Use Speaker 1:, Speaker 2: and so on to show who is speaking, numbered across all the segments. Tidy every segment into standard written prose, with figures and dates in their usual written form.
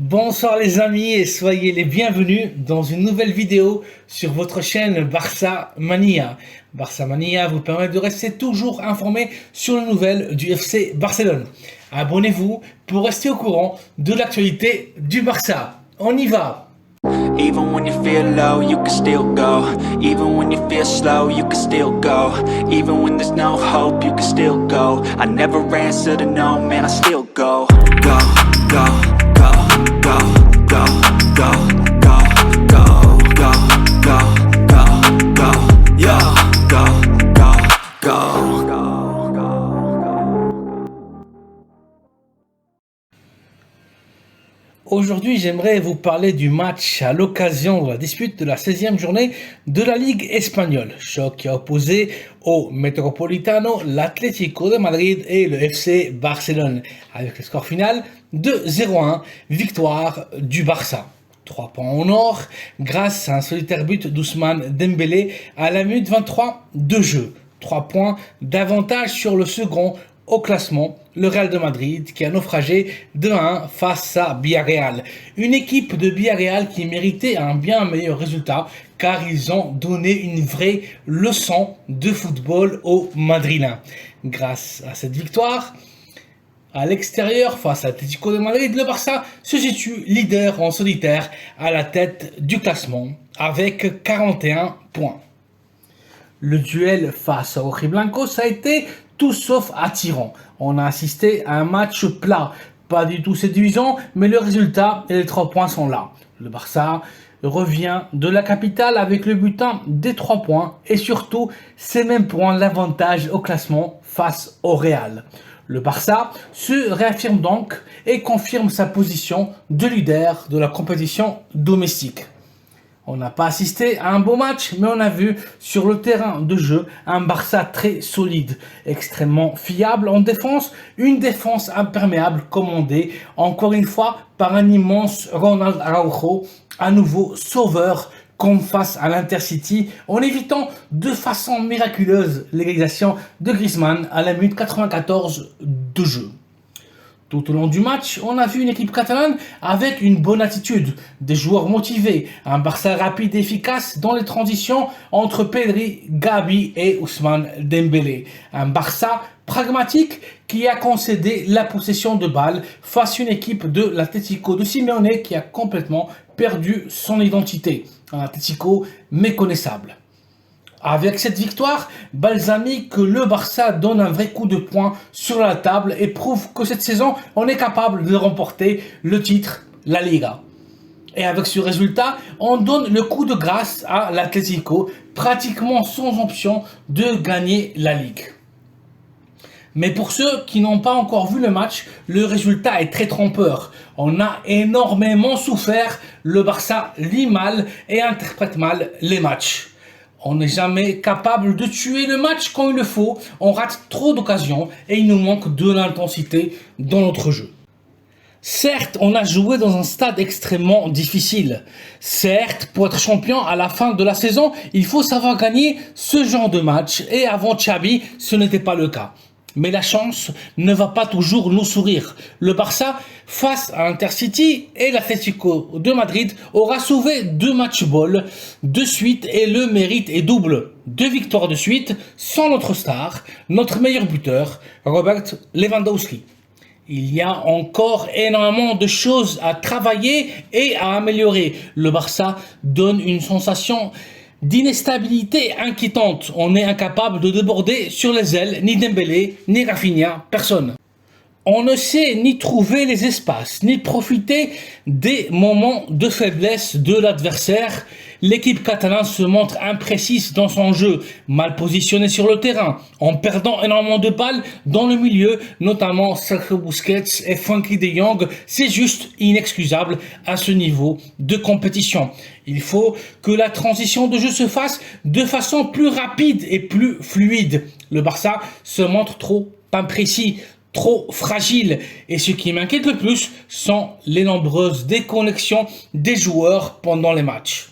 Speaker 1: Bonsoir les amis et soyez les bienvenus dans une nouvelle vidéo sur votre chaîne Barça Mania. Barça Mania vous permet de rester toujours informé sur les nouvelles du FC Barcelone. Abonnez-vous pour rester au courant de l'actualité du Barça. On y va!
Speaker 2: Even when you feel low, you can still go. Even when you feel slow, you can still go. Even when there's no hope, you can still go. I never answer to no, man, I still go. Go, go, go, go, go, go, go, go, go, go, go, go, yo, go, go, go, go.
Speaker 1: Aujourd'hui, j'aimerais vous parler du match à l'occasion de la dispute de la 16e journée de la Ligue espagnole. Choc qui a opposé au Metropolitano, l'Atlético de Madrid et le FC Barcelone. Avec le score final de 0-1, victoire du Barça. 3 points en or grâce à un solitaire but d'Ousmane Dembélé à la minute 23 de jeu. 3 points d'avantage sur le second au classement, le Real de Madrid qui a naufragé de 1 face à Villarreal. Une équipe de Villarreal qui méritait un bien meilleur résultat car ils ont donné une vraie leçon de football aux Madrilènes. Grâce à cette victoire, à l'extérieur, face à l'Atlético de Madrid, le Barça se situe leader en solitaire à la tête du classement avec 41 points. Le duel face aux Rojiblancos a été tout sauf attirant. On a assisté à un match plat, pas du tout séduisant, mais le résultat et les 3 points sont là. Le Barça revient de la capitale avec le butin des 3 points et surtout ces mêmes points l'avantage au classement face au Real. Le Barça se réaffirme donc et confirme sa position de leader de la compétition domestique. On n'a pas assisté à un beau match, mais on a vu sur le terrain de jeu un Barça très solide, extrêmement fiable en défense, une défense imperméable commandée encore une fois par un immense Ronald Araujo, à nouveau sauveur comme face à l'Intercity, en évitant de façon miraculeuse l'égalisation de Griezmann à la minute 94 de jeu. Tout au long du match, on a vu une équipe catalane avec une bonne attitude, des joueurs motivés, un Barça rapide et efficace dans les transitions entre Pedri, Gavi et Ousmane Dembélé. Un Barça pragmatique qui a concédé la possession de balle face à une équipe de l'Atlético de Simeone qui a complètement perdu son identité. Un Atlético méconnaissable. Avec cette victoire, balsamique, le Barça donne un vrai coup de poing sur la table et prouve que cette saison, on est capable de remporter le titre, la Liga. Et avec ce résultat, on donne le coup de grâce à l'Atlético, pratiquement sans option de gagner la Ligue. Mais pour ceux qui n'ont pas encore vu le match, le résultat est très trompeur. On a énormément souffert, le Barça lit mal et interprète mal les matchs. On n'est jamais capable de tuer le match quand il le faut, on rate trop d'occasions et il nous manque de l'intensité dans notre jeu. Certes, on a joué dans un stade extrêmement difficile. Certes, pour être champion à la fin de la saison, il faut savoir gagner ce genre de match et avant Xavi, ce n'était pas le cas. Mais la chance ne va pas toujours nous sourire. Le Barça, face à Intercity et l'Atlético de Madrid, aura sauvé 2 match-balls de suite et le mérite est double. 2 victoires de suite sans notre star, notre meilleur buteur, Robert Lewandowski. Il y a encore énormément de choses à travailler et à améliorer. Le Barça donne une sensation d'instabilité inquiétante. On est incapable de déborder sur les ailes, ni Dembélé, ni Rafinha, personne. On ne sait ni trouver les espaces, ni profiter des moments de faiblesse de l'adversaire. L'équipe catalane se montre imprécise dans son jeu, mal positionnée sur le terrain, en perdant énormément de balles dans le milieu, notamment Sergio Busquets et Frenkie de Jong. C'est juste inexcusable à ce niveau de compétition. Il faut que la transition de jeu se fasse de façon plus rapide et plus fluide. Le Barça se montre trop imprécis, trop fragile. Et ce qui m'inquiète le plus sont les nombreuses déconnexions des joueurs pendant les matchs.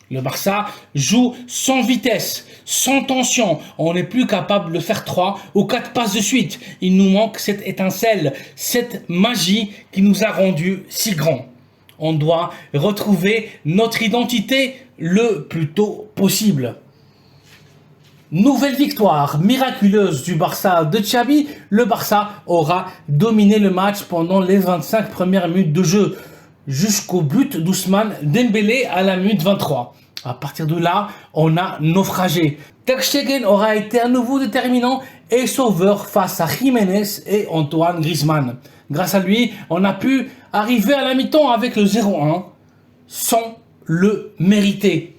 Speaker 1: Le Barça joue sans vitesse, sans tension. On n'est plus capable de faire 3 ou 4 passes de suite. Il nous manque cette étincelle, cette magie qui nous a rendus si grands. On doit retrouver notre identité le plus tôt possible. Nouvelle victoire miraculeuse du Barça de Xavi. Le Barça aura dominé le match pendant les 25 premières minutes de jeu, jusqu'au but d'Ousmane Dembélé à la minute 23. À partir de là, on a naufragé. Ter Stegen aura été à nouveau déterminant et sauveur face à Jiménez et Antoine Griezmann. Grâce à lui, on a pu arriver à la mi-temps avec le 0-1 sans le mériter.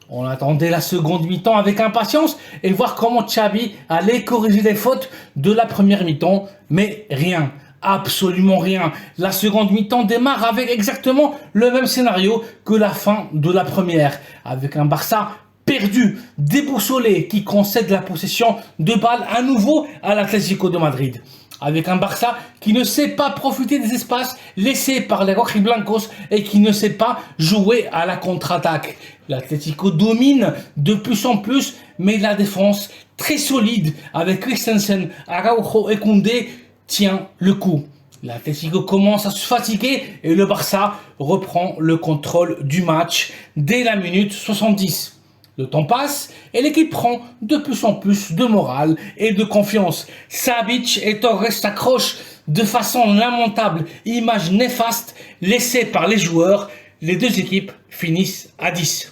Speaker 1: On attendait la seconde mi-temps avec impatience et voir comment Xavi allait corriger les fautes de la première mi-temps, mais rien, absolument rien. La seconde mi-temps démarre avec exactement le même scénario que la fin de la première, avec un Barça perdu, déboussolé, qui concède la possession de balle à nouveau à l'Atlético de Madrid. Avec un Barça qui ne sait pas profiter des espaces laissés par les rojiblancos et qui ne sait pas jouer à la contre-attaque. L'Atlético domine de plus en plus, mais la défense très solide avec Christensen, Araujo et Koundé tient le coup. L'Atlético commence à se fatiguer et le Barça reprend le contrôle du match dès la minute 70. Le temps passe et l'équipe prend de plus en plus de morale et de confiance. Savic et Torres s'accrochent de façon lamentable, image néfaste laissée par les joueurs. Les deux équipes finissent à 10.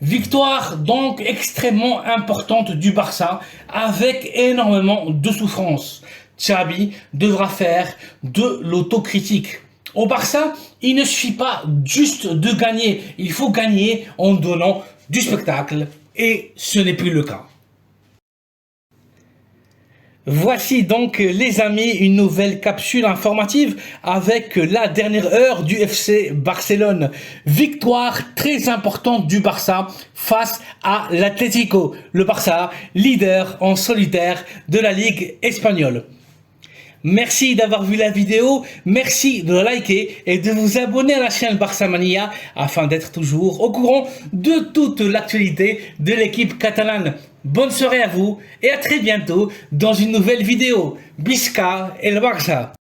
Speaker 1: Victoire donc extrêmement importante du Barça avec énormément de souffrance. Xavi devra faire de l'autocritique. Au Barça, il ne suffit pas juste de gagner, il faut gagner en donnant du spectacle et ce n'est plus le cas. Voici donc les amis une nouvelle capsule informative avec la dernière heure du FC Barcelone. Victoire très importante du Barça face à l'Atlético. Le Barça, leader en solitaire de la Ligue espagnole. Merci d'avoir vu la vidéo, merci de la liker et de vous abonner à la chaîne Barça Mania afin d'être toujours au courant de toute l'actualité de l'équipe catalane. Bonne soirée à vous et à très bientôt dans une nouvelle vidéo. Visca el Barça!